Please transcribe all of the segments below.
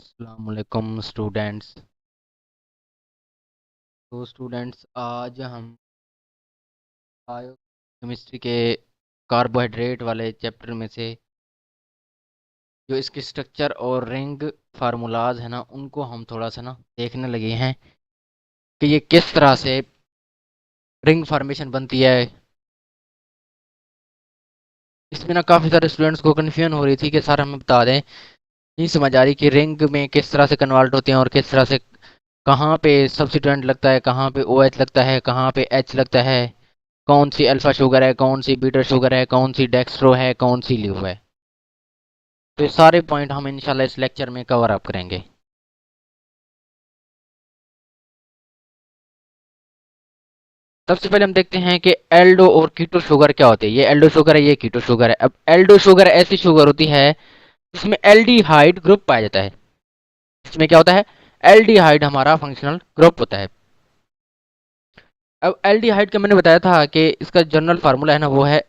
अस्सलाम वालेकुम स्टूडेंट्स। तो स्टूडेंट्स आज हम बायो केमिस्ट्री के कार्बोहाइड्रेट वाले चैप्टर में से जो इसके स्ट्रक्चर और रिंग फार्मूलाज है ना उनको हम थोड़ा सा ना देखने लगे हैं कि ये किस तरह से रिंग फार्मेशन बनती है। इसमें ना काफ़ी सारे स्टूडेंट्स को कन्फ्यूजन हो रही थी कि सर हमें बता दें, नहीं समझ आ रही कि रिंग में किस तरह से कन्वर्ट होते हैं और किस तरह से कहाँ पे सब्स्टिट्यूएंट लगता है, कहाँ पे ओ एच लगता है, कहाँ पे एच लगता है, कौन सी अल्फा शुगर है, कौन सी बीटा शुगर है, कौन सी डेक्स्ट्रो है, कौन सी ल्यूव है। तो ये सारे पॉइंट हम इंशाल्लाह इस लेक्चर में कवर अप करेंगे। सबसे पहले हम देखते हैं कि एल्डो और कीटो शुगर क्या होते हैं। ये एल्डो शुगर है, ये कीटो शुगर है। अब एल्डो शुगर ऐसी शुगर होती है जिसमें एल्डिहाइड ग्रुप पाया जाता है। इसमें क्या होता है? एल्डिहाइड हमारा फंक्शनल ग्रुप होता है। अब एल्डिहाइड का मैंने बताया था कि इसका जनरल फार्मूला है ना, वो है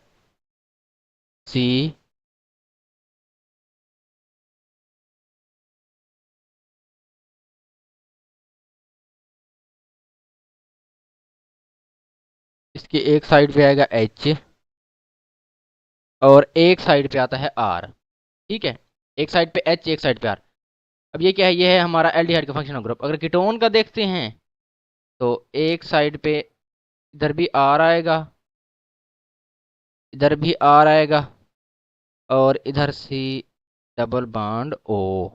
सी इसकी एक साइड पे आएगा एच और एक साइड पे आता है आर। ठीक है, एक साइड पे एच, एक साइड पे आर। अब ये क्या है? ये है हमारा एल्डिहाइड का फंक्शनल ग्रुप। अगर कीटोन का देखते हैं तो एक साइड पे इधर भी आर आएगा, इधर भी आर आएगा और इधर सी डबल बॉन्ड ओ।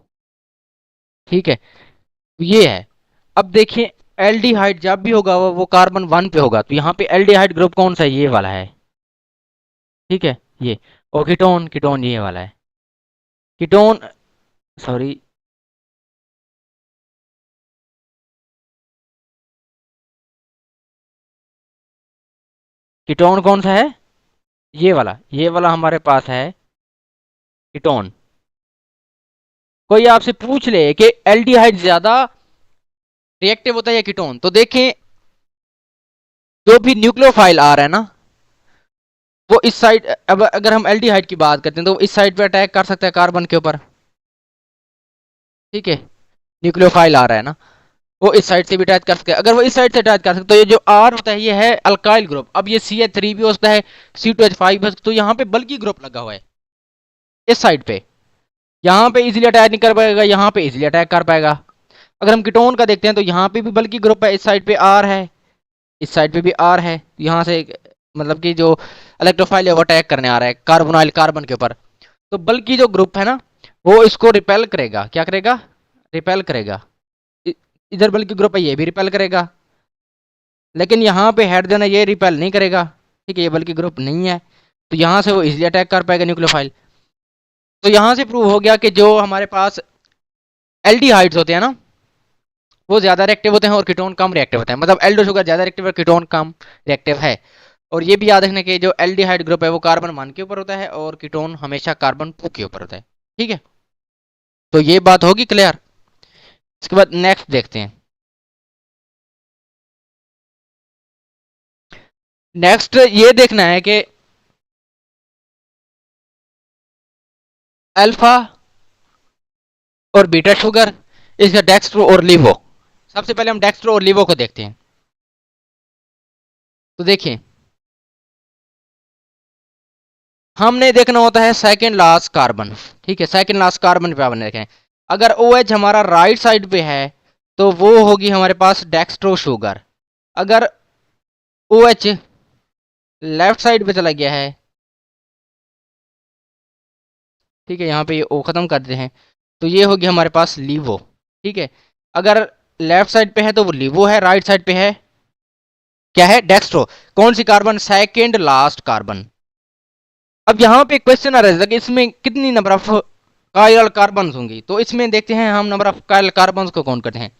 ठीक है, तो ये है। अब देखिए, एल्डिहाइड जब भी होगा वो कार्बन 1 पे होगा, तो यहाँ पे एल्डिहाइड ग्रुप कौन सा है? ये वाला है। ठीक है, ये। और कीटोन, कीटोन ये वाला है। कीटोन, सॉरी, कीटोन कौन सा है? ये वाला हमारे पास है कीटोन। कोई आपसे पूछ ले कि एल्डिहाइड ज्यादा रिएक्टिव होता है या कीटोन, तो देखें जो भी न्यूक्लियोफाइल आ रहा है ना, वो इस साइड, अब अगर हम एल्डिहाइड की बात करते हैं तो वो इस साइड पे अटैक कर सकता है कार्बन के ऊपर। ठीक है, न्यूक्लियोफाइल आ रहा है ना, वो इस साइड से भी अटैच कर सकते हैं। अगर वो इस साइड से अटैच कर सकते, तो ये जो आर होता है ये है अल्काइल ग्रुप। अब ये CH3 भी होता है, C2H5 है, तो यहाँ पे बल्कि ग्रुप लगा हुआ है इस साइड पे। यहाँ पे इजीली अटैक नहीं कर पाएगा, यहाँ पे इजीली अटैक कर पाएगा। अगर हम कीटोन का देखते हैं तो यहाँ पे भी बल्कि ग्रुप है, इस साइड पे आर है, इस साइड पे भी आर है। यहाँ से मतलब कि जो इलेक्ट्रोफाइल है वो अटैक करने आ रहा है कार्बोनाइल कार्बन के ऊपर। तो बल्कि जो ग्रुप है ना, वो इसको रिपेल करेगा। क्या करेगा? रिपेल करेगा। इधर बल्कि ग्रुप है, ये भी रिपेल करेगा। लेकिन यहाँ पे हाइड्रोजन है, ये रिपेल नहीं करेगा। ठीक है, ये बल्कि ग्रुप नहीं है, तो यहाँ से वो इजिली अटैक कर पाएगा न्यूक्लियोफाइल। तो यहाँ से प्रूव हो गया कि जो हमारे पास एल्डिहाइड्स होते हैं ना, वो ज्यादा रिएक्टिव होते हैं और कीटोन कम रिएक्टिव होते हैं। मतलब एल्डो शुगर ज्यादा रिएक्टिव है, कीटोन कम रिएक्टिव है। और ये भी याद रखने के, जो एल्डिहाइड ग्रुप है वो कार्बन 1 के ऊपर होता है और कीटोन हमेशा कार्बन 2 के ऊपर होता है। ठीक है, तो ये बात होगी क्लियर। इसके बाद नेक्स्ट देखते हैं। नेक्स्ट ये देखना है कि अल्फा और बीटा शुगर, इसका डेक्स्ट्रो और लीवो। सबसे पहले हम डेक्स्ट्रो और लीवो को देखते हैं। तो देखिए, हमने देखना होता है सेकंड लास्ट कार्बन। ठीक है, सेकंड लास्ट कार्बन पे आपने देखें, अगर ओ एच हमारा राइट साइड पे है तो वो होगी हमारे पास डेक्स्ट्रो शुगर। अगर ओ एच लेफ्ट साइड पे चला गया है, ठीक है, यहाँ पे ये ओ खत्म कर देते हैं, तो ये होगी हमारे पास लीवो। ठीक है, अगर लेफ्ट साइड पे है तो वो लीवो है, राइट साइड पे है क्या है? डेक्स्ट्रो। कौन सी कार्बन? Second last carbon. अब यहाँ पे क्वेश्चन आ रहा है कि इसमें कितनी नंबर ऑफ कायरल कार्बन होंगी, तो इसमें देखते हैं हम नंबर ऑफ कायरल कार्बन को काउंट करते हैं।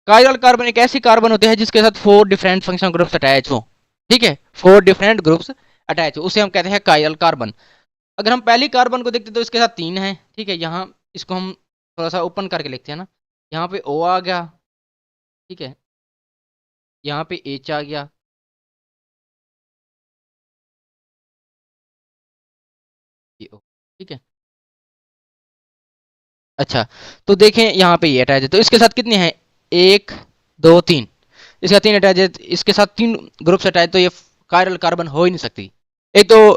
कायरल कार्बन एक ऐसी कार्बन होती है जिसके साथ 4 डिफरेंट फंक्शनल ग्रुप्स अटैच हो। ठीक है, 4 डिफरेंट ग्रुप्स अटैच हो, उसे हम कहते हैं कायरल कार्बन। अगर हम पहली कार्बन को देखते हैं तो इसके साथ 3 है। ठीक है, यहाँ इसको हम थोड़ा सा ओपन करके लिखते हैं ना, यहाँ पे ओ आ गया। ठीक है, यहाँ पे एच आ गया, ये ओ। ठीक है, अच्छा, तो देखें यहाँ पे ये अटैच है, तो इसके साथ कितने हैं, एक दो तीन, इसका तीन अटैच है, इसके साथ तीन ग्रुप्स अटैच, तो ये कायरल कार्बन हो ही नहीं सकती। एक तो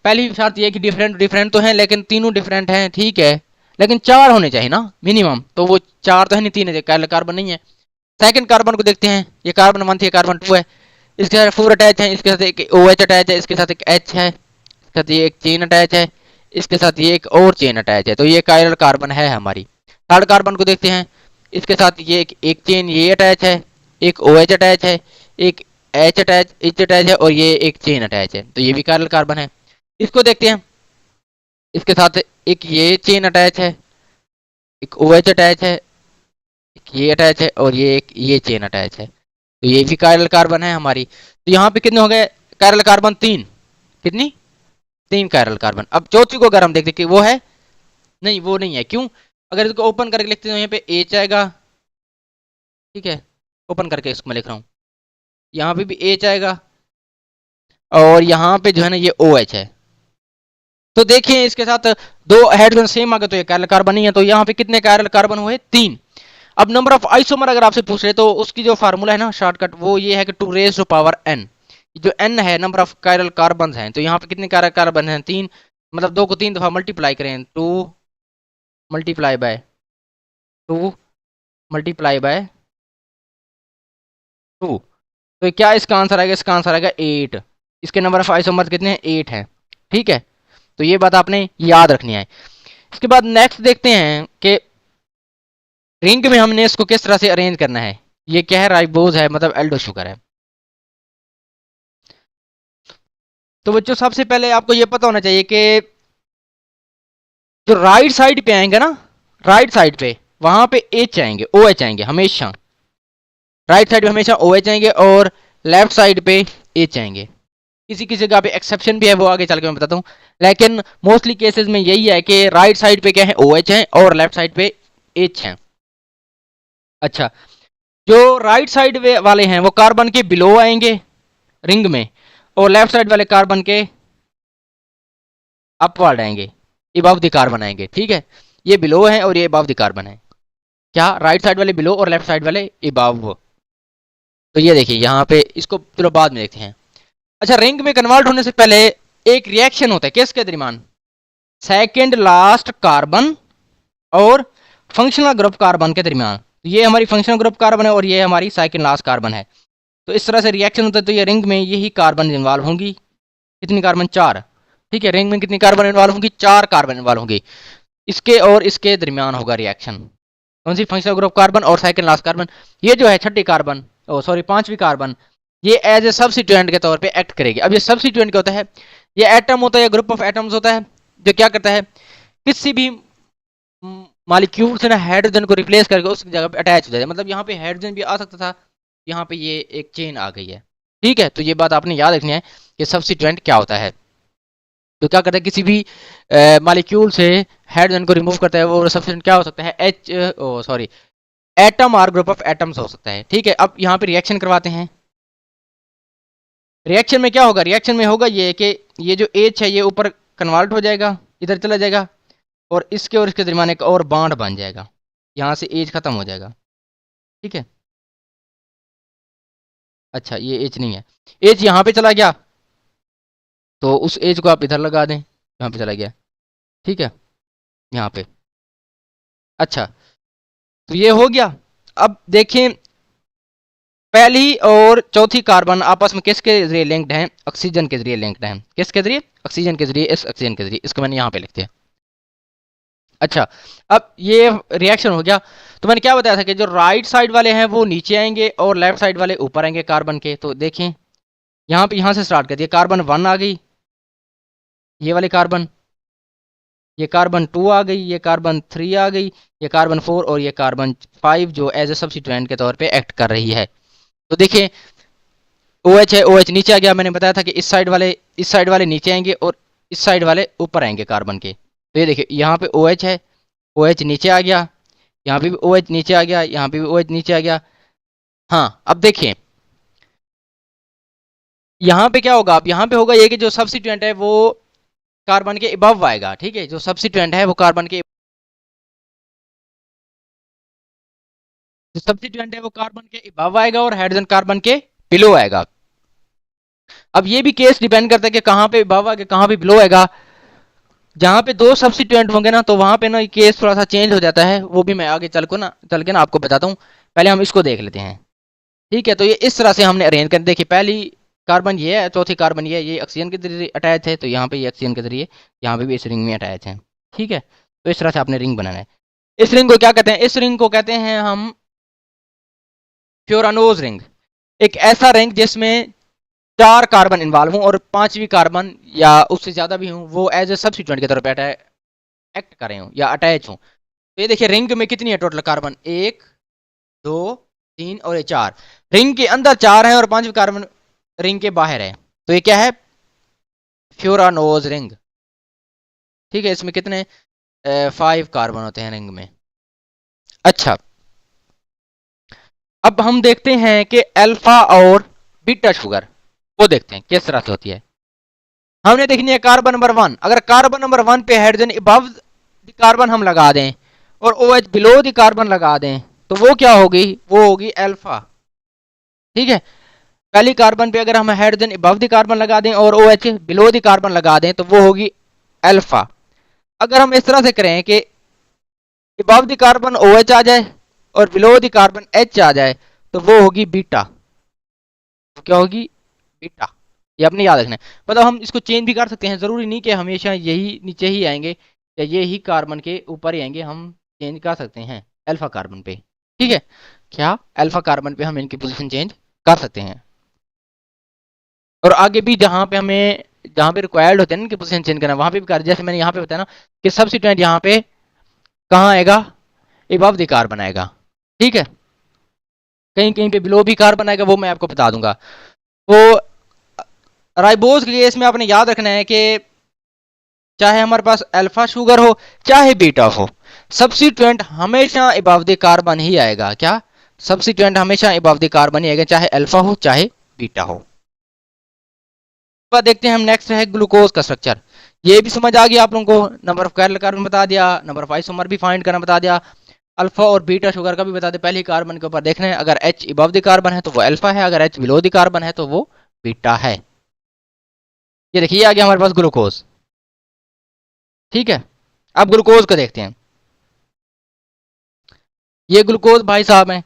पहली शर्त ये कि डिफरेंट डिफरेंट तो हैं, लेकिन तीनों डिफरेंट हैं, ठीक है, लेकिन चार होने चाहिए ना मिनिमम, तो वो चार तो है नहीं, तीन है, कायरल कार्बन नहीं है। सेकंड कार्बन को देखते हैं, ये कार्बन 1 थी, कार्बन 2 है, इसके साथ 4 अटैच है, इसके साथ एक OH अटैच है, इसके साथ एक H है, इसके साथ ये एक चेन अटैच है, इसके साथ ये एक और चेन अटैच है, तो ये कायरल कार्बन है हमारी। थर्ड कार्बन को देखते हैं, इसके साथ ये एक चेन ये अटैच है, एक OH अटैच है, एक H अटैच है, और ये एक चेन अटैच है, तो ये भी कायरल कार्बन है। इसको देखते हैं, इसके साथ एक ये चेन अटैच है, एक OH अटैच है, एक ये अटैच है, और ये एक ये चेन अटैच है, तो ये भी कायरल कार्बन है हमारी। तो यहाँ पे कितने हो गए कायरल कार्बन, तीन, कितनी, तीन कायरल कार्बन। अब चौथी को अगर हम देखते कि वो है, नहीं वो नहीं है, क्यों, अगर इसको ओपन करके लिखते हैं तो यहाँ पे H आएगा, ठीक है, ओपन करके इसको मैं लिख रहा हूँ, यहाँ पे भी H आएगा, और यहाँ पे जो है ना ये OH है। तो देखिए इसके साथ दो हाइड्रोजन सेम आ गए, तो ये कायरल कार्बन नहीं है, तो यहाँ पे कितने कायरल कार्बन हुए, तीन। अब नंबर ऑफ आइसोमर अगर आपसे पूछ रहे तो उसकी जो फार्मूला है ना शॉर्टकट, वो ये है कि 2 रेज़ टू पावर n, जो n है नंबर ऑफ कायरल कार्बन हैं, तो यहाँ पे कितने कायरल कार्बन हैं, तीन, मतलब दो को तीन दफा मल्टीप्लाई करें, 2 मल्टीप्लाई बाय 2 मल्टीप्लाई बाय 2, तो क्या इसका आंसर आएगा, इसका आंसर आएगा 8। इसके नंबर ऑफ आइसोमर कितने हैं, 8 हैं, ठीक है, तो ये बात आपने याद रखनी है। इसके बाद नेक्स्ट देखते हैं कि रिंग में हमने इसको किस तरह से अरेंज करना है। ये क्या है, राइबोज है, मतलब एल्डो शुगर है। तो बच्चों सबसे पहले आपको ये पता होना चाहिए कि जो राइट साइड पे आएंगे ना, राइट साइड पे वहां पे एच आएंगे, ओ एच आएंगे हमेशा, राइट साइड पे हमेशा ओ एच आएंगे, और लेफ्ट साइड पे एच आएंगे। किसी किसी जगह पे एक्सेप्शन भी है, वो आगे चल के मैं बताता हूँ, लेकिन मोस्टली केसेस में यही है कि राइट साइड पे क्या है, ओ एच है, और लेफ्ट साइड पे एच है। अच्छा, जो राइट साइड वाले हैं वो कार्बन के बिलो आएंगे रिंग में, और लेफ्ट साइड वाले कार्बन के अपवर्ड आएंगे, इबव द कार्बन आएंगे, ठीक है, ये बिलो है और ये इबव द कार्बन है, क्या राइट साइड वाले बिलो और लेफ्ट साइड वाले इबव। तो ये देखिए यहाँ पे, इसको चलो बाद में देखते हैं। अच्छा, रिंग में कन्वर्ट होने से पहले एक रिएक्शन होता है किसके दरमियान, सेकेंड लास्ट कार्बन और फंक्शनल ग्रुप कार्बन के दरमियान। ये हमारी फंक्शनल ग्रुप कार्बन है और ये हमारी सेकेंड लास्ट कार्बन है, तो इस तरह से रिएक्शन होता है, तो ये रिंग में यही कार्बन इन्वॉल्व होंगी, कितनी कार्बन, चार, ठीक है, रिंग में कितनी कार्बन इन्वॉल्व होंगी, चार कार्बन इन्वॉल्व होंगी, इसके और इसके दरमियान होगा रिएक्शन, कौन सी, फंक्शनल ग्रुप कार्बन और सेकंड लास्ट कार्बन। ये जो है छठी कार्बन, ओ सॉरी पांचवी कार्बन, ये एज ए सब्स्टिट्यूएंट के तौर पे एक्ट करेगी। अब ये सब्स्टिट्यूएंट क्या होता है, ये एटम होता है, ये ग्रुप ऑफ एटम्स होता है, जो क्या करता है, किसी भी मॉलिक्यूल से ना हाइड्रोजन को रिप्लेस करके उस जगह पे अटैच हो जाए, मतलब यहाँ पे हाइड्रोजन भी आ सकता था, यहाँ पे ये एक चेन आ गई है, ठीक है, तो ये बात आपने याद रखनी है कि सब्स्टिट्यूएंट क्या होता है। तो क्या करता है, किसी भी मॉलिक्यूल से हाइड्रोजन को रिमूव करता है, वो सब्स्टिट्यूएंट क्या हो सकता है, एच ओ सॉरी एटम और ग्रुप ऑफ एटम्स हो सकता है, ठीक है। अब यहाँ पे रिएक्शन करवाते हैं, रिएक्शन में क्या होगा, रिएक्शन में होगा ये कि ये जो एच है ये ऊपर कन्वर्ट हो जाएगा, इधर चला जाएगा, और इसके दरमियान एक और बांड बन जाएगा, यहाँ से एच खत्म हो जाएगा, ठीक है। अच्छा, ये एच नहीं है, एच यहाँ पे चला गया, तो उस एच को आप इधर लगा दें, यहाँ पे चला गया, ठीक है, यहाँ पे। अच्छा, तो ये हो गया। अब देखें, पहली और चौथी कार्बन आपस में किसके जरिए लिंक्ड हैं, ऑक्सीजन के जरिए लिंक्ड हैं, किसके जरिए, ऑक्सीजन के जरिए, इस ऑक्सीजन के जरिए, इसको मैंने यहाँ पे लिखते हैं। अच्छा, अब ये रिएक्शन हो गया, तो मैंने क्या बताया था कि जो राइट साइड वाले हैं वो नीचे आएंगे और लेफ्ट साइड वाले ऊपर आएंगे कार्बन के। तो देखें यहाँ पे, यहाँ से स्टार्ट कर दिया, कार्बन 1 आ गई, ये वाली कार्बन, ये कार्बन 2 आ गई, ये कार्बन 3 आ गई, ये कार्बन 4 और ये कार्बन 5 जो एज ए सब्स्टिट्यूएंट के तौर पे एक्ट कर रही है। तो देखिए OH है, OH नीचे आ गया, मैंने बताया था कि इस साइड वाले नीचे आएंगे और इस साइड वाले ऊपर आएंगे कार्बन के। तो ये देखिए यहाँ पे OH है, OH नीचे आ गया, यहाँ पे भी OH नीचे आ गया, यहाँ पे भी OH नीचे आ गया। हाँ, अब देखिए यहाँ पे क्या होगा, अब यहाँ पे होगा ये कि जो सब्स्टिट्यूएंट है वो कार्बन के अबव आएगा, ठीक है, जो सब्स्टिट्यूएंट है वो कार्बन के जो सब्स्टिट्यूएंट है वो कार्बन के अबव आएगा और हाइड्रोजन कार्बन के बिलो आएगा। अब ये भी केस डिपेंड करता है कि कहाँ पे अबव आएगा कहाँ पे बिलो आएगा। जहाँ पे दो सब्स्टिट्यूएंट होंगे ना तो वहां पे ना ये केस थोड़ा सा चेंज हो जाता है, वो भी मैं आगे चल के ना आपको बताता हूँ। पहले हम इसको देख लेते हैं। ठीक है, तो ये इस तरह से हमने अरेंज कर, देखिए पहली कार्बन ये है, चौथी कार्बन ये है, ये ऑक्सीजन के जरिए अटैच है, तो यहाँ पे ये ऑक्सीजन के जरिए यहाँ पे भी इस रिंग में अटैच है। ठीक है, तो इस तरह से आपने रिंग बनाना है। इस रिंग को क्या कहते हैं? इस रिंग को कहते हैं हम फ्योरानोज रिंग। एक ऐसा रिंग जिसमें 4 कार्बन इन्वॉल्व हूँ और 5वीं कार्बन या उससे ज़्यादा भी हूँ वो एज ए सब्स्टिट्यूएंट की तरफ एक्ट कर रहे हूँ या अटैच हूँ। तो ये देखिए रिंग में कितनी है टोटल कार्बन, 1 2 3 और ये 4। रिंग के अंदर 4 है और 5वीं कार्बन रिंग के बाहर है, तो ये क्या है? फ्योरानोज रिंग। ठीक है, इसमें कितने 5 कार्बन होते हैं रिंग में। अच्छा, अब हम देखते हैं कि अल्फा और बीटा शुगर वो देखते हैं किस तरह से होती है। हमने देखनी है कार्बन नंबर 1। अगर कार्बन नंबर 1 पे हाइड्रोजन अबव द कार्बन हम लगा दें और OH बिलो द कार्बन लगा दें तो वो क्या होगी? वो होगी अल्फा। ठीक है, पहली कार्बन पे अगर हम हाइड्रोजन अबव द कार्बन लगा दें और OH बिलो द कार्बन लगा दें तो वो होगी अल्फा। अगर हम इस तरह से करें कि अबव द कार्बन OH आ जाए और बिलो द कार्बन H आ जाए तो वो होगी बीटा। तो क्या होगी? बीटा। ये अपने याद रखना है। मतलब हम इसको चेंज भी कर सकते हैं, जरूरी नहीं कि हमेशा यही नीचे ही आएंगे या ये ही कार्बन के ऊपर ही आएंगे, हम चेंज कर सकते हैं अल्फा कार्बन पे। ठीक है, क्या अल्फा कार्बन पे हम इनकी पोजीशन चेंज कर सकते हैं और आगे भी जहाँ पे रिक्वायर्ड होते हैं ना इनकी पोजीशन चेंज करना वहां पे भी कर। जैसे मैंने यहाँ पे बताया ना कि सब्स्टिट्यूएंट यहाँ पे कहाँ आएगा? अबव द कार्बन आएगा। ठीक है, कहीं कहीं पे बिलो भी कार्बन आएगा, वो मैं आपको बता दूंगा। तो राइबोज के केस में आपने याद रखना है कि चाहे हमारे पास अल्फा शुगर हो चाहे बीटा हो, सब्स्टिट्यूएंट हमेशा अबव द कार्बन ही आएगा। क्या? सब्स्टिट्यूएंट हमेशा अबव द कार्बन ही आएगा, चाहे अल्फा हो चाहे बीटा हो। देखते हैं हम नेक्स्ट है ग्लूकोज का स्ट्रक्चर। ये भी समझ आ गया आप लोगों को, नंबर ऑफ कैरल कार्बन बता दिया, नंबर ऑफ आइसोमर भी फाइंड करना बता दिया, अल्फा और बीटा शुगर का भी बता दे। पहली कार्बन के ऊपर देखना है, अगर H अबव द कार्बन है तो वो अल्फा है, अगर H बिलो द कार्बन है तो वो बीटा है। ये देखिए आ गया हमारे पास ग्लूकोज। ठीक है, अब ग्लूकोज को देखते हैं। ये ग्लूकोज भाई साहब है,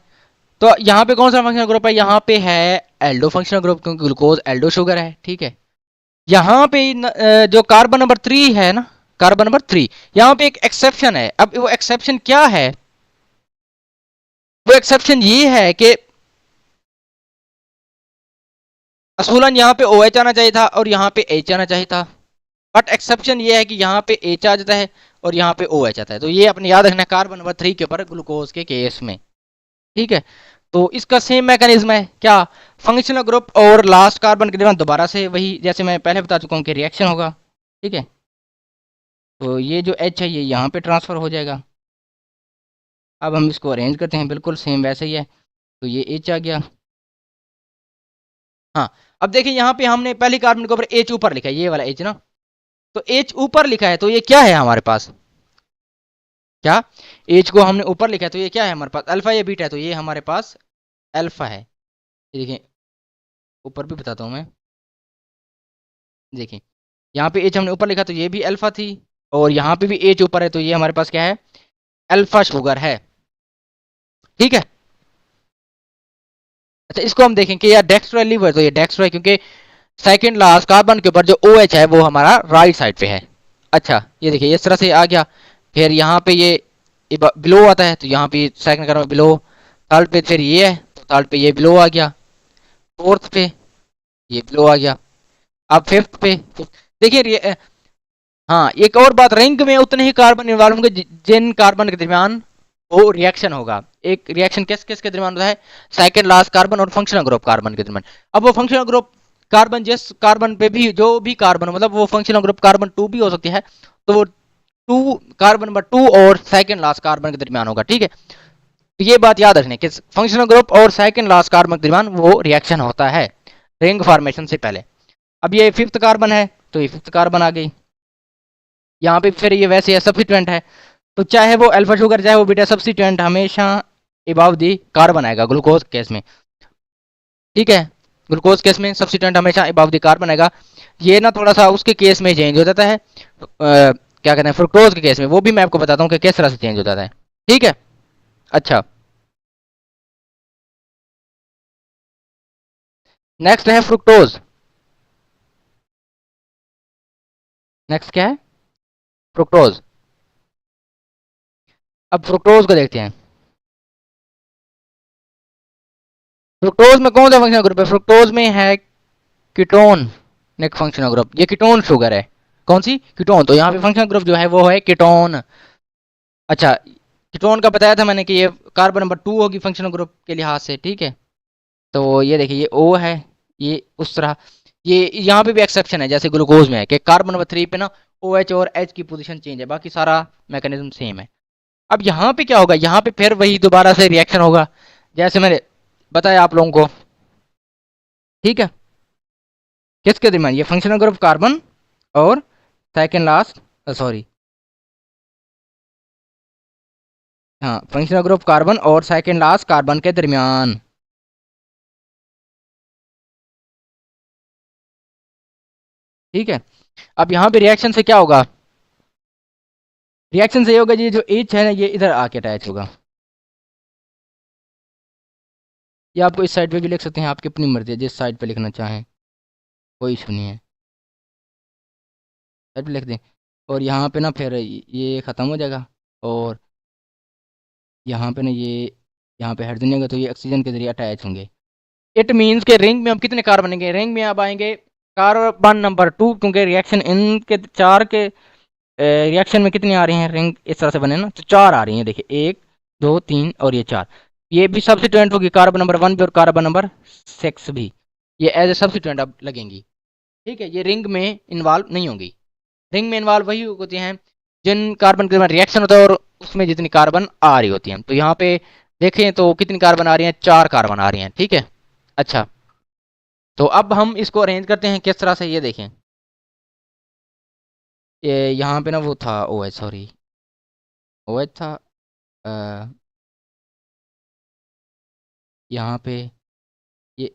तो यहाँ पे कौन सा फंक्शनल ग्रुप है? यहाँ पे है एल्डो फंक्शनल ग्रुप, क्योंकि ग्लूकोज एल्डो शुगर है। ठीक है, यहाँ पे जो कार्बन नंबर 3 है ना, कार्बन नंबर 3, यहाँ पे एक एक्सेप्शन है। अब वो एक्सेप्शन क्या है? वो एक्सेप्शन ये है कि असूलन यहाँ पे OH आना चाहिए था और यहाँ पे H आना चाहिए था, बट एक्सेप्शन ये है कि यहाँ पे H आ जाता है और यहाँ पे OH आता है। तो ये अपने याद रखना कार्बन नंबर 3 के ऊपर ग्लूकोज के केस में। ठीक है, तो इसका सेम मैकेनिज्म है। क्या? फंक्शनल ग्रुप और लास्ट कार्बन के दरमियान दोबारा से वही, जैसे मैं पहले बता चुका हूँ कि रिएक्शन होगा। ठीक है, तो ये जो H है ये यहाँ पे ट्रांसफर हो जाएगा। अब हम इसको अरेंज करते हैं, बिल्कुल सेम वैसे ही है। तो ये H आ गया। हाँ, अब देखिए यहाँ पे हमने पहली कार्बन के ऊपर H ऊपर लिखा है, ये वाला H ना, तो H ऊपर लिखा है तो ये क्या है हमारे पास? क्या? H को हमने ऊपर लिखा है तो ये क्या है हमारे पास? अल्फा या बीटा है? तो ये हमारे पास अल्फा है। देखिए ऊपर भी बताता हूँ मैं, देखिए यहाँ पे H हमने ऊपर लिखा तो ये भी अल्फा थी और यहाँ पे भी H ऊपर है तो ये हमारे पास क्या है? अल्फा शुगर है। ठीक है, अच्छा इसको हम देखें कि यार डेक्स्ट्रो लीवर, तो ये डेक्स्ट्रो है क्योंकि सेकंड लास्ट कार्बन के ऊपर जो OH है वो हमारा राइट साइड पे है। अच्छा ये देखिए इस तरह से आ गया। फिर यहाँ पे ये बिलो आता है तो यहाँ पे सेकंड कार्बन बिलो, थर्ड पे फिर ये है तो थर्ड पे ये बिलो आ गया, फोर्थ पे ये बिलो आ गया, अब फिफ्थ पे देखिए। हाँ एक और बात, रिंग में उतने ही कार्बन इन्वॉल्व होंगे जिन कार्बन के दरमियान वो रिएक्शन होगा। एक रिएक्शन किस किस के दरमियान होता है? सेकंड लास्ट कार्बन और फंक्शनल ग्रुप कार्बन के दरमियान। अब वो फंक्शनल ग्रुप कार्बन जिस कार्बन पे भी जो भी कार्बन, मतलब वो फंक्शनल ग्रुप कार्बन 2 भी हो सकती है, तो वो 2 कार्बन नंबर 2 और सेकंड लास्ट कार्बन के दरमियान होगा। ठीक है, तो ये बात याद रखने कि फंक्शनल ग्रुप और सेकंड लास्ट कार्बन के दरमियान वो रिएक्शन होता है रिंग फॉर्मेशन से पहले। अब ये फिफ्थ कार्बन है तो ये फिफ्थ कार्बन आ गई, यहाँ पे फिर ये वैसे सब्स्टिट्यूएंट है, तो चाहे वो अल्फा शुगर चाहे वो बीटा, सब्स्टिट्यूएंट हमेशा अबव दी कार्बन आएगा ग्लूकोज केस में, ठीक है। ग्लूकोज केस में सब्स्टिट्यूएंट हमेशा अबव दी कार्बन आएगा। ये ना थोड़ा सा उसके केस में चेंज हो जाता है, क्या कहते हैं फ्रुक्टोज के केस में, वो भी मैं आपको बताता हूँ कि किस तरह से चेंज हो जाता है, ठीक है। अच्छा, नेक्स्ट है फ्रुक्टोज। नेक्स्ट क्या है? फ्रुक्टोज। अब फ्रुक्टोज को देखते हैं। फ्रुक्टोज में कौन सा फंक्शनल ग्रुप है? फ्रुक्टोज में है कीटोन एक फंक्शनल ग्रुप, ये कीटोन शुगर है। कौन सी? कीटोन। तो यहाँ पे फंक्शनल ग्रुप जो है वो है कीटोन। अच्छा, कीटोन का बताया था मैंने कि ये कार्बन नंबर 2 होगी फंक्शनल ग्रुप के लिहाज से, ठीक है। तो ये देखिए ये O है, ये उस तरह, ये यहाँ पे भी एक्सेप्शन है जैसे ग्लूकोज में है कि कार्बन नंबर 3 पे ना OH और H की पोजीशन चेंज है, बाकी सारा मैकेनिज्म सेम है। अब यहाँ पे क्या होगा? यहाँ पे फिर वही दोबारा से रिएक्शन होगा जैसे मैंने बताया आप लोगों को, ठीक है। किसके दरमियान? ये फंक्शनल ग्रुप कार्बन और सेकेंड लास्ट, सॉरी, हाँ, फंक्शनल ग्रुप कार्बन और सेकेंड लास्ट कार्बन के दरमियान, ठीक है। अब यहाँ पे रिएक्शन से क्या होगा? रिएक्शन से ये होगा, ये जो H है ना ये इधर आके अटैच होगा। ये आपको इस साइड पे भी लिख सकते हैं, आपकी अपनी मर्जी है जिस साइड पे लिखना चाहें, कोई इशू नहीं है, साइड पे लिख दें। और यहाँ पे ना फिर ये ख़त्म हो जाएगा, और यहाँ पे ना ये यहाँ पे हाइड्रोजन होगा तो ये ऑक्सीजन के जरिए अटैच होंगे। इट मीन्स के रिंग में हम कितने कार्बन बनेंगे? रिंग में अब आएंगे कार्बन नंबर 2, क्योंकि रिएक्शन इनके चार के रिएक्शन में कितनी आ रही हैं रिंग इस तरह से बने ना, तो 4 आ रही हैं। देखिए 1 2 3 और ये 4, ये भी सब्स्टिट्यूएंट होगी, कार्बन नंबर 1 भी और कार्बन नंबर 6 भी, ये एज ए सब्स्टिट्यूएंट अब लगेंगी, ठीक है। ये रिंग में इन्वॉल्व नहीं होंगी। रिंग में इन्वॉल्व वही होती हैं जिन कार्बन के रिएक्शन होता है और उसमें जितनी कार्बन आ रही होती हैं। तो यहाँ पे देखें तो कितनी कार्बन आ रही हैं? 4 कार्बन आ रही हैं, ठीक है। अच्छा, तो अब हम इसको अरेंज करते हैं किस तरह से, ये देखें। ये यहाँ पे ना वो था OH, सॉरी OH था, यहाँ पे ये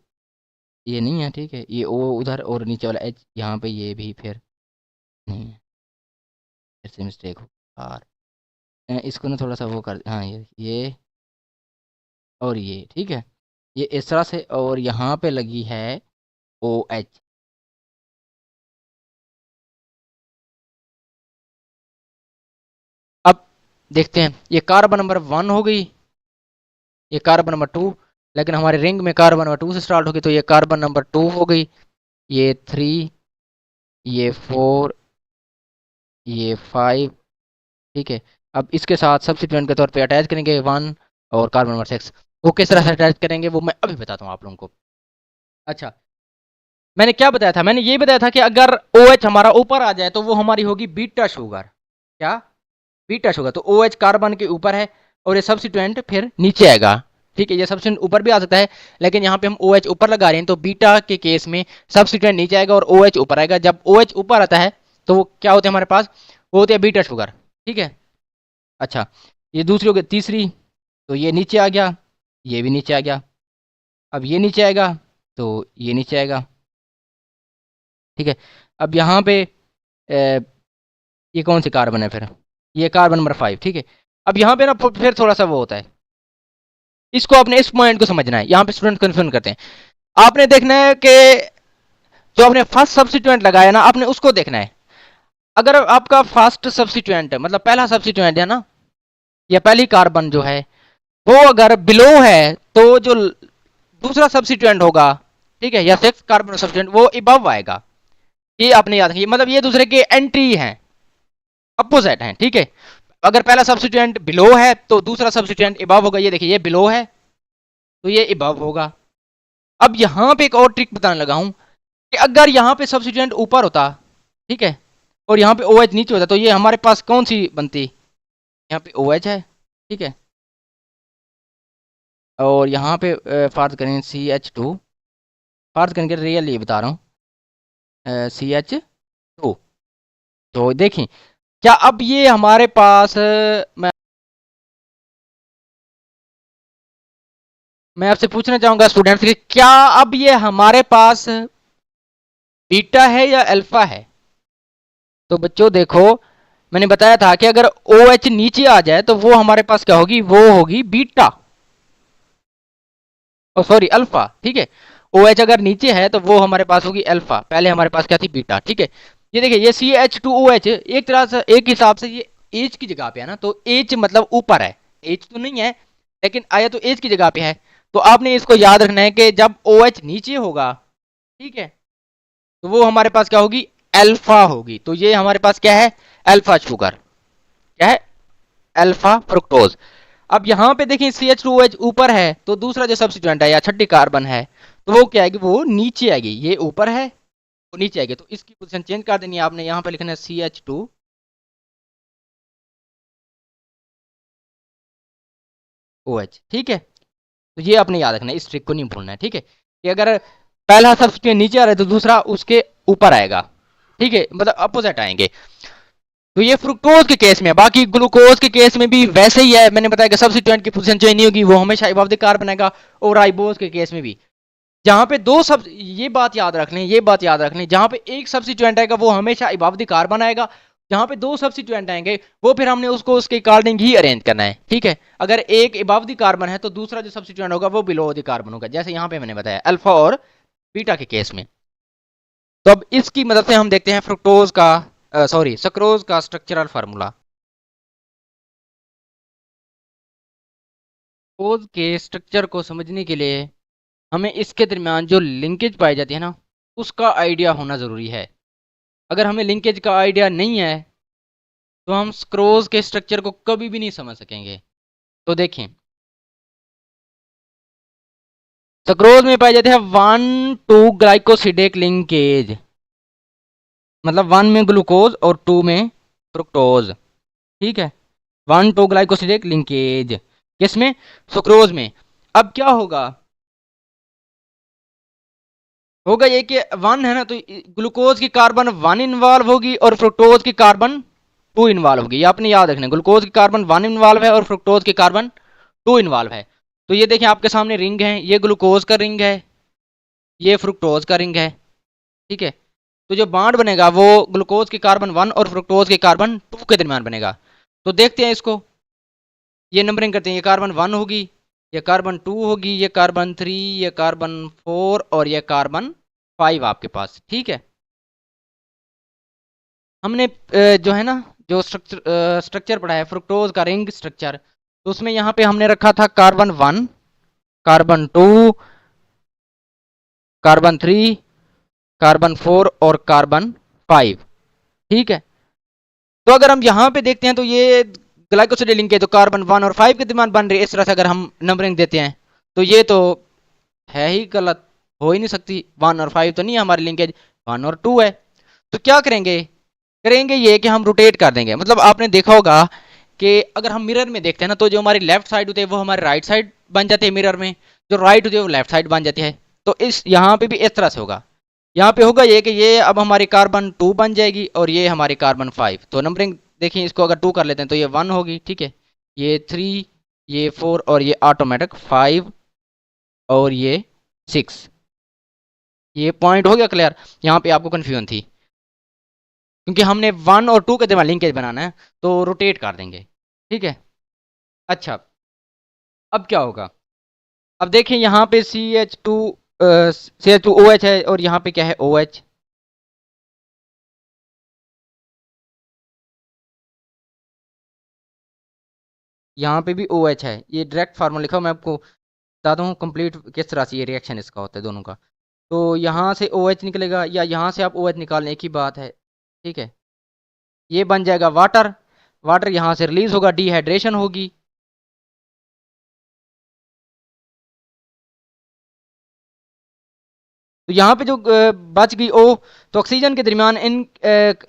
ये नहीं है, ठीक है। ये O उधर और नीचे वाला H यहाँ पे, ये भी फिर नहीं है, फिर से मिस्टेक हो। और इसको ना थोड़ा सा वो कर, हाँ ये और ये, ठीक है। ये इस तरह से, और यहाँ पे लगी है OH। अब देखते हैं, ये कार्बन नंबर 1 हो गई, ये कार्बन नंबर 2, लेकिन हमारे रिंग में कार्बन नंबर 2 से स्टार्ट होगी, तो ये कार्बन नंबर 2 हो गई, ये 3, ये 4, ये 5, ठीक है। अब इसके साथ सब्स्टिट्यूएंट के तौर पे अटैच करेंगे 1 और कार्बन नंबर 6। वो किस तरह से अटैच करेंगे वो मैं अभी बताता हूँ आप लोगों को। अच्छा, मैंने क्या बताया था? मैंने ये बताया था कि अगर OH हमारा ऊपर आ जाए तो वो हमारी होगी बीटा शुगर। क्या? Beta sugar. तो OH कार्बन के ऊपर है और ये सब्स्टिट्यूएंट फिर नीचे आएगा, ठीक है। ये सब्स्टिट्यूएंट ऊपर भी आ सकता है, लेकिन यहाँ पे हम OH ऊपर लगा रहे हैं, तो बीटा के केस में सब्स्टिट्यूएंट नीचे आएगा और OH ऊपर आएगा। जब OH ऊपर आता है तो वो क्या होते हैं हमारे पास? वो होते हैं बीटा शुगर, ठीक है। अच्छा, ये दूसरी हो गई। तीसरी, तो ये नीचे आ गया, ये भी नीचे आ गया। अब ये नीचे आएगा तो ये नीचे आएगा, ठीक है। अब यहाँ पे ये कौन सी कार्बन है फिर? ये कार्बन नंबर 5, ठीक है। अब यहाँ पे ना फिर थोड़ा सा वो होता है, इसको अपने इस पॉइंट को समझना है। यहाँ पे स्टूडेंट कन्फ्यूजन करते हैं। आपने देखना है कि जो आपने फर्स्ट सब्स्टिट्यूएंट लगाया ना, आपने उसको देखना है। अगर आपका फर्स्ट सब्स्टिट्यूएंट मतलब पहला सब्स्टिट्यूएंट है ना, या पहली कार्बन जो है वो अगर बिलो है, तो जो दूसरा सब्स्टिट्यूएंट होगा, ठीक है, या सिक्स कार्बन सब्स्टिट्यूएंट, वो इबव आएगा। ये आपने याद रखिए, मतलब ये दूसरे के एंटी हैं, अपोजिट हैं, ठीक है। अगर पहला सब्स्टिट्यूएंट बिलो है तो दूसरा सब्स्टिट्यूएंट इबव होगा। ये देखिए, ये बिलो है तो ये इबव होगा। अब यहां पे एक और ट्रिक बताने लगा हूं कि अगर यहां पे सब्स्टिट्यूएंट ऊपर होता, ठीक है, और यहाँ पे OH नीचे होता, तो ये हमारे पास कौन सी बनती? यहाँ पे OH है, ठीक है, और यहाँ पे फर्ज करें CH2, फर्ज करेंगे, रियल ये बता रहा हूँ, CH2। तो देखें क्या अब ये हमारे पास मैं मैं आपसे पूछना चाहूंगा स्टूडेंट्स कि क्या अब ये हमारे पास बीटा है या अल्फा है? तो बच्चों देखो, मैंने बताया था कि अगर ओ एच नीचे आ जाए तो वो हमारे पास क्या होगी, वो होगी बीटा, ओ सॉरी अल्फा, ठीक है। ओ एच अगर नीचे है तो वो हमारे पास होगी अल्फा, पहले हमारे पास क्या थी, बीटा, ठीक है। ये देखिए, ये C H two O H एक तरह से, एक हिसाब से ये एच की जगह पे है ना, तो एच मतलब ऊपर है, एच तो नहीं है लेकिन आया तो एच की जगह पे है। तो आपने इसको याद रखना है कि जब ओ एच नीचे होगा, ठीक है, तो वो हमारे पास क्या होगी, अल्फा होगी। तो ये हमारे पास क्या है, अल्फा शुगर, क्या है, अल्फा फ्रुक्टोज। अब यहाँ पे देखिए सी एच टू एच ऊपर है, तो दूसरा जो सब्स्टिट्यूएंट है या छठी कार्बन है, तो वो क्या आएगी, वो नीचे आएगी। ये ऊपर है, वो नीचे आएगी, तो इसकी पोजीशन चेंज कर देनी है आपने। यहाँ पे लिखना है C H two O H, ठीक है। तो ये आपने याद रखना है, इस ट्रिक को नहीं भूलना है, ठीक है, कि अगर पहला सब्स्टिट्यूएंट नीचे आ रहा है तो दूसरा उसके ऊपर आएगा, ठीक है, मतलब अपोजिट आएंगे। तो ये फ्रुक्टोज के केस में है। बाकी ग्लूकोज के केस में भी वैसे ही है, मैंने बताया कि सब्स्टिट्यूएंट की पोजीशन चेंज नहीं होगी, वो हमेशा अबव द कार्बन बनेगा। और राइबोज के केस में भी, जहां पे दो सब, ये बात याद रख लें, ये बात याद रख लें, जहां पे एक सब्स्टिट्यूएंट आएगा वो हमेशा अबव द कार्बन आएगा, जहां पे दो सब्स्टिट्यूएंट आएंगे वो फिर हमने उसको उसके अकॉर्डिंग ही अरेंज करना है, ठीक है। अगर एक अबव द कार्बन है तो दूसरा जो सब्स्टिट्यूएंट होगा वो बिलो द कार्बन होगा, जैसे यहाँ पे मैंने बताया अल्फा और बीटा के केस में। तो अब इसकी मदद से हम देखते हैं फ्रुक्टोज का, सॉरी सक्रोज का स्ट्रक्चरल फार्मूला। फ्रुक्टोज के स्ट्रक्चर को समझने के लिए हमें इसके दरमियान जो लिंकेज पाई जाती है ना, उसका आइडिया होना ज़रूरी है। अगर हमें लिंकेज का आइडिया नहीं है तो हम स्क्रोज के स्ट्रक्चर को कभी भी नहीं समझ सकेंगे। तो देखें, स्क्रोज में पाए जाते हैं 1 2 ग्लाइकोसिडेक लिंकेज, मतलब 1 में ग्लूकोज और 2 में फ्रुक्टोज, ठीक है। 1 2 ग्लाइकोसिडेक लिंकेज किसमें, सुक्रोज में। अब क्या होगा, होगा ये कि 1 है ना, तो ग्लूकोज की कार्बन 1 इन्वॉल्व होगी और फ्रुक्टोज की कार्बन 2 इन्वॉल्व होगी। ये आपने याद रखना है, ग्लूकोज की कार्बन 1 इन्वॉल्व है और फ्रुक्टोज की कार्बन 2 इन्वॉल्व है। तो ये देखिए आपके सामने रिंग है, ये ग्लूकोज का रिंग है, ये फ्रुक्टोज का रिंग है, ठीक है। तो जो बॉन्ड बनेगा वो ग्लूकोज की कार्बन 1 और फ्रुक्टोज की कार्बन 2 के दरमियान बनेगा। तो देखते हैं इसको, ये नंबरिंग करते हैं, ये कार्बन 1 होगी, ये कार्बन 2 होगी, ये कार्बन 3, ये कार्बन 4 और ये कार्बन 5 आपके पास, ठीक है। हमने जो है ना, जो स्ट्रक्चर पढ़ा है फ्रुक्टोज का रिंग स्ट्रक्चर, तो उसमें यहाँ पे हमने रखा था कार्बन 1, कार्बन 2, कार्बन 3, कार्बन 4 और कार्बन 5, ठीक है। तो अगर हम यहाँ पे देखते हैं तो ये ग्लाइकोसिडेक लिंकेज तो कार्बन 1 और 5 के दरमियान बन रही है, इस तरह से अगर हम नंबरिंग देते हैं तो ये तो है ही गलत, हो ही नहीं सकती, 1 और 5 तो नहीं है हमारी लिंकेज, 1 और 2 है। तो क्या करेंगे, करेंगे ये कि हम रोटेट कर देंगे। मतलब आपने देखा होगा कि अगर हम मिरर में देखते हैं ना, तो जो हमारी लेफ्ट साइड होती है वो हमारी राइट साइड बन जाती है मिरर में, जो राइट होती है वो लेफ्ट साइड बन जाती है। तो इस यहाँ पे भी इस तरह से होगा, यहाँ पे होगा ये कि ये अब हमारी कार्बन 2 बन जाएगी और ये हमारी कार्बन 5। तो नंबरिंग देखिए, इसको अगर 2 कर लेते हैं तो ये 1 होगी, ठीक है, ये 3, ये 4 और ये ऑटोमेटिक 5 और ये 6। ये पॉइंट हो गया क्लियर, यहाँ पे आपको कन्फ्यूजन थी क्योंकि हमने 1 और 2 के दरमियान लिंकेज बनाना है, तो रोटेट कर देंगे, ठीक है। अच्छा, अब क्या होगा, अब देखिए यहाँ पे CH2 OH है और यहाँ पे क्या है OH, यहाँ पे भी OH है। ये डायरेक्ट फार्मूला लिखा, मैं आपको बताता हूँ कंप्लीट किस तरह से ये रिएक्शन इसका होता है दोनों का। तो यहाँ से OH निकलेगा या यहाँ से आप OH निकाल लें, एक ही बात है, ठीक है। ये बन जाएगा वाटर, वाटर यहाँ से रिलीज होगा, डिहाइड्रेशन होगी, तो यहाँ पे जो बच गई O, तो ऑक्सीजन के दरमियान इन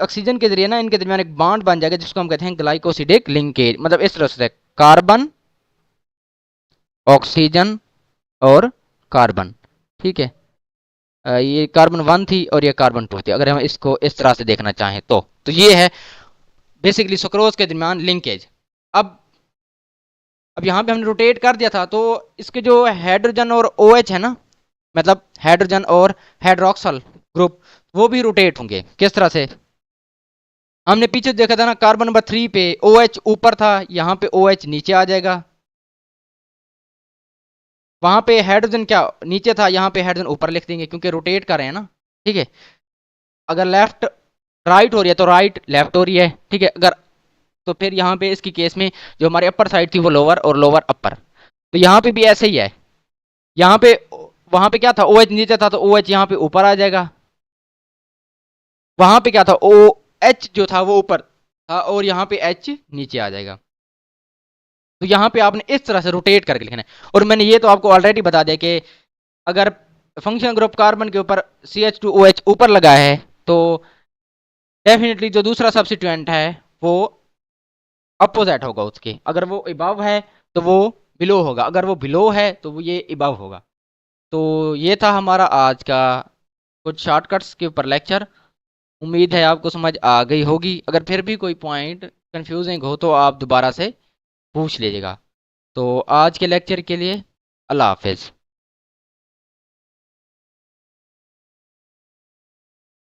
ऑक्सीजन के जरिए ना इनके दरमियान एक बॉन्ड बन जाएगा जिसको हम कहते हैं ग्लाइकोसिडिक लिंकेज। मतलब इस तरह से कार्बन, ऑक्सीजन और कार्बन, ठीक है। ये कार्बन 1 थी और ये कार्बन 2 थी, अगर हम इसको इस तरह से देखना चाहें तो ये है बेसिकली सुक्रोज के दरमियान लिंकेज। अब अब यहाँ पे हमने रोटेट कर दिया था, तो इसके जो हाइड्रोजन और OH है ना, मतलब हाइड्रोजन और हाइड्रोक्सल ग्रुप, वो भी रोटेट होंगे। किस तरह से? हमने पीछे देखा था ना, कार्बन नंबर 3 पे OH ऊपर था, यहाँ पे OH नीचे आ जाएगा। वहां पे हाइड्रोजन क्या नीचे था, यहाँ पे हाइड्रोजन ऊपर लिख देंगे क्योंकि रोटेट कर रहे हैं ना। ठीक है, अगर लेफ्ट राइट हो रही है तो राइट लेफ्ट हो रही है। ठीक है, अगर तो फिर यहाँ पे इसकी केस में जो हमारी अपर साइड थी वो लोअर और लोअर अपर, तो यहाँ पे भी ऐसे ही है। यहाँ पे वहां पे क्या था, OH नीचे था तो OH यहाँ पे ऊपर आ जाएगा। वहां पे क्या था, OH जो था वो ऊपर था और यहाँ पे H नीचे आ जाएगा। तो यहाँ पे आपने इस तरह से रोटेट करके लिखना है। और मैंने ये तो आपको ऑलरेडी बता दिया कि अगर फंक्शन ग्रुप कार्बन के ऊपर CH2OH ऊपर लगा है तो डेफिनेटली जो दूसरा सब्स्टिट्यूएंट है वो अपोजिट होगा उसके। अगर वो इबव है तो वो बिलो होगा, अगर वो बिलो है तो वो ये इबव होगा। तो ये था हमारा आज का कुछ शॉर्टकट्स के ऊपर लेक्चर। उम्मीद है आपको समझ आ गई होगी। अगर फिर भी कोई पॉइंट कंफ्यूजिंग हो तो आप दोबारा से पूछ लीजिएगा। तो आज के लेक्चर के लिए अल्लाह हाफिज़।